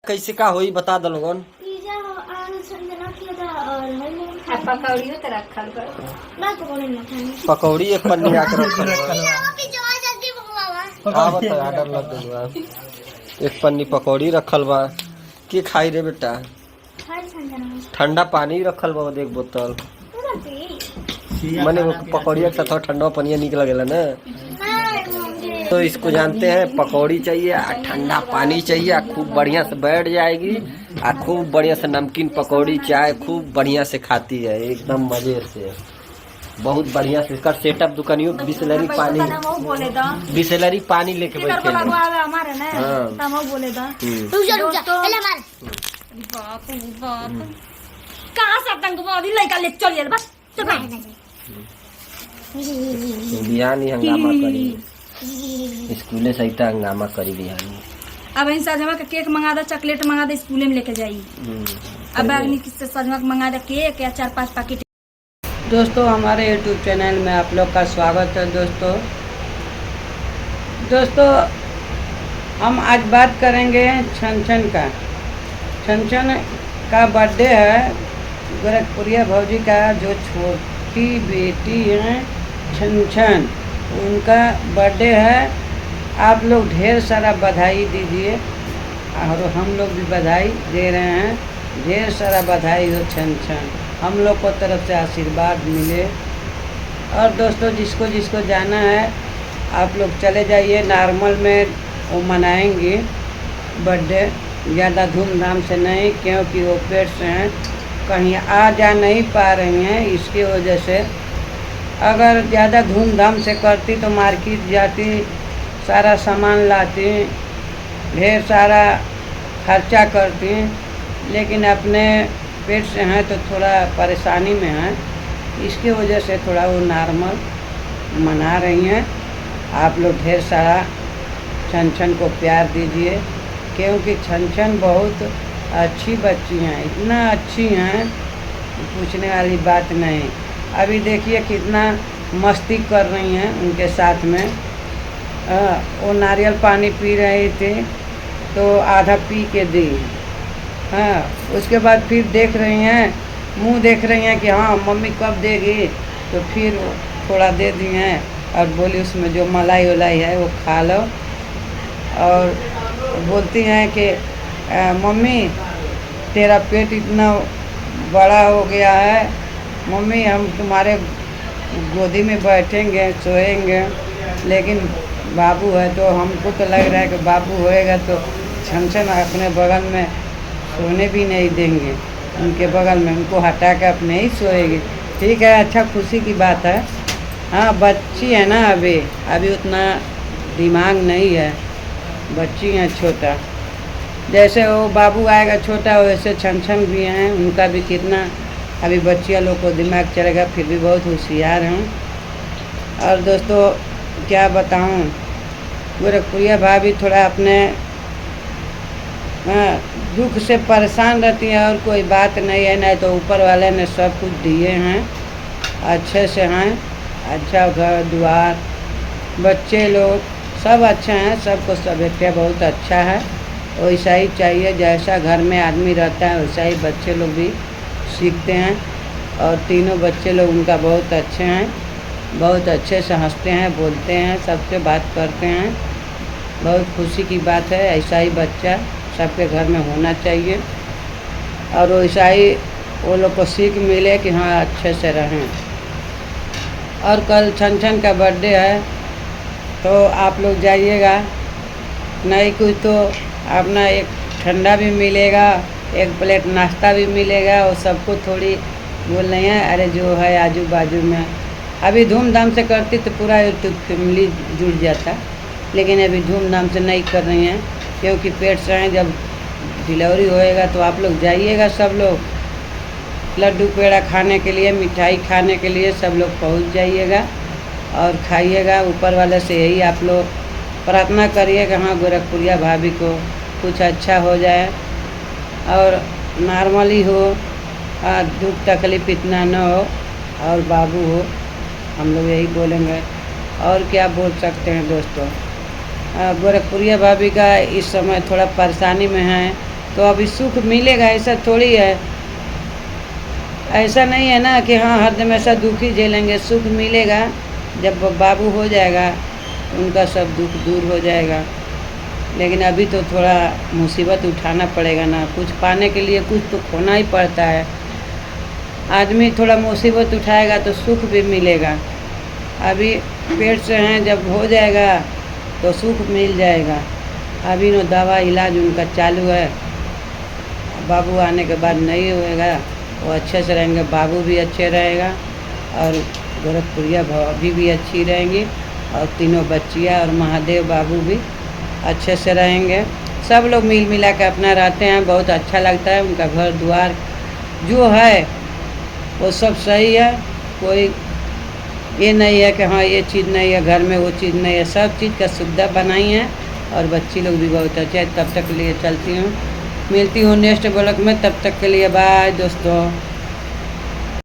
कैसे का होई बता दो लोगन। पिज्जा आलू संजना किया था और पकौड़ियों तो रखल बा। ना पकौड़े ना खाने पकौड़ी एक पन्नी आकर रखल बा। पिज्जा जल्दी मंगवावा आवत है ऑर्डर लग गइल बा। एक पन्नी पकौड़ी रखल बा। के खाई रे बेटा? हर संजना ठंडा पानी रखल बा एक बोतल। पूरा पी माने वो पकौड़िया के साथ ठंडा पानी निक लगेला ना। तो इसको जानते हैं, पकौड़ी चाहिए, ठंडा पानी चाहिए, खूब बढ़िया से बैठ जाएगी, खूब बढ़िया से नमकीन पकौड़ी चाय खूब बढ़िया से खाती है एकदम मजे से। बहुत बढ़िया से इसका सेटअप दुकानियों बिसलरी पानी लेके बैठे हैं। हाँ बोले दा बाप बाप कहाँ से तंग अभी लड़का ले चल यार बस बिहान ही हंगामा करी, स्कूले सहित हंगामा करी बिहान। अब इन सजवा का केक मंगा दो, चॉकलेट मंगा दो, स्कूले में लेके जाइए। अब अग्नि किससे सजवा का मंगा दो केक या 4-5 पैकेट। दोस्तों हमारे YouTube चैनल में आप लोग का स्वागत है। दोस्तों हम आज बात करेंगे छन का। छन का बर्थडे है गोरखपुरिया भौजी का, जो छोटी बेटी है छन उनका बर्थडे है। आप लोग ढेर सारा बधाई दीजिए और हम लोग भी बधाई दे रहे हैं। ढेर सारा बधाई हो छन हम लोग को तरफ से आशीर्वाद मिले। और दोस्तों जिसको जिसको जाना है आप लोग चले जाइए। नॉर्मल में वो मनाएंगे बर्थडे, ज़्यादा धूमधाम से नहीं, क्योंकि वो पेट से हैं, कहीं आ जा नहीं पा रही हैं। इसकी वजह से अगर ज़्यादा धूमधाम से करती तो मार्केट जाती, सारा सामान लाती, ढेर सारा खर्चा करती, लेकिन अपने पेट से हैं तो थोड़ा परेशानी में हैं। इसकी वजह से थोड़ा वो नॉर्मल मना रही हैं। आप लोग ढेर सारा छन को प्यार दीजिए, क्योंकि छन बहुत अच्छी बच्ची हैं, इतना अच्छी हैं पूछने वाली बात नहीं। अभी देखिए कितना मस्ती कर रही हैं उनके साथ में। वो नारियल पानी पी रही थी तो आधा पी के दी। हाँ, उसके बाद फिर देख रही हैं, मुंह देख रही हैं कि हाँ मम्मी कब देगी, तो फिर थोड़ा दे दी हैं और बोली उसमें जो मलाई वलाई है वो खा लो। और बोलती हैं कि मम्मी तेरा पेट इतना बड़ा हो गया है, मम्मी हम तुम्हारे गोदी में बैठेंगे सोएंगे, लेकिन बाबू है तो हमको तो लग रहा है कि बाबू होएगा तो छन अपने बगल में सोने भी नहीं देंगे, उनके बगल में उनको हटा के अपने ही सोएगी। ठीक है, अच्छा खुशी की बात है। हाँ बच्ची है ना, अभी उतना दिमाग नहीं है, बच्ची हैं छोटा। जैसे वो बाबू आएगा छोटा वैसे छन भी हैं, उनका भी कितना अभी बच्चियाँ लोग को दिमाग चलेगा, फिर भी बहुत होशियार हैं। और दोस्तों क्या बताऊं, गोरखपुरिया भाभी थोड़ा अपने दुख से परेशान रहती हैं और कोई बात नहीं है। नहीं तो ऊपर वाले ने सब कुछ दिए हैं, अच्छे से हैं, अच्छा घर द्वार, बच्चे लोग सब अच्छे हैं, सबको सभ्यता बहुत अच्छा है। वैसा ही चाहिए, जैसा घर में आदमी रहता है वैसा ही बच्चे लोग भी सीखते हैं। और तीनों बच्चे लोग उनका बहुत अच्छे हैं, बहुत अच्छे से हंसते हैं, बोलते हैं, सबसे बात करते हैं। बहुत खुशी की बात है, ऐसा ही बच्चा सबके घर में होना चाहिए। और वैसा ही वो लोग को सीख मिले कि हाँ अच्छे से रहें। और कल छन का बर्थडे है तो आप लोग जाइएगा, नहीं कुछ तो अपना एक ठंडा भी मिलेगा, एक प्लेट नाश्ता भी मिलेगा। और सबको थोड़ी बोल रही हैं, अरे जो है आजू बाजू में अभी धूमधाम से करती तो पूरा यूट्यूब फैमिली जुड़ जाता, लेकिन अभी धूमधाम से नहीं कर रही हैं क्योंकि पेट से हैं। जब डिलीवरी होएगा तो आप लोग जाइएगा, सब लोग लड्डू पेड़ा खाने के लिए, मिठाई खाने के लिए सब लोग पहुंच जाइएगा और खाइएगा। ऊपर वाले से यही आप लोग प्रार्थना करिए कि हाँ गोरखपुरिया भाभी को कुछ अच्छा हो जाए और नॉर्मली हो, दुख तकलीफ इतना न हो और बाबू हो। हम लोग यही बोलेंगे, और क्या बोल सकते हैं दोस्तों। गोरखपुरिया भाभी का इस समय थोड़ा परेशानी में है तो अभी सुख मिलेगा ऐसा थोड़ी है। ऐसा नहीं है ना कि हाँ हरदम ऐसा दुख ही झेलेंगे, सुख मिलेगा जब बाबू हो जाएगा उनका सब दुख दूर हो जाएगा। लेकिन अभी तो थोड़ा मुसीबत उठाना पड़ेगा ना, कुछ पाने के लिए कुछ तो खोना ही पड़ता है। आदमी थोड़ा मुसीबत उठाएगा तो सुख भी मिलेगा। अभी पेट से हैं, जब हो जाएगा तो सुख मिल जाएगा। अभी नो दवा इलाज उनका चालू है, बाबू आने के बाद नहीं होएगा, वो अच्छे से रहेंगे, बाबू भी अच्छे रहेगा और गोरखपुरिया भाभी भी अच्छी रहेंगी और तीनों बच्चियाँ और महादेव बाबू भी अच्छे से रहेंगे। सब लोग मिल मिला के अपना रहते हैं, बहुत अच्छा लगता है। उनका घर द्वार जो है वो सब सही है, कोई ये नहीं है कि हाँ ये चीज़ नहीं है घर में, वो चीज़ नहीं है, सब चीज़ का सुविधा बनाई है और बच्ची लोग भी बहुत अच्छे हैं। तब तक के लिए चलती हूँ, मिलती हूँ नेक्स्ट ब्लॉग में, तब तक के लिए बाय दोस्तों।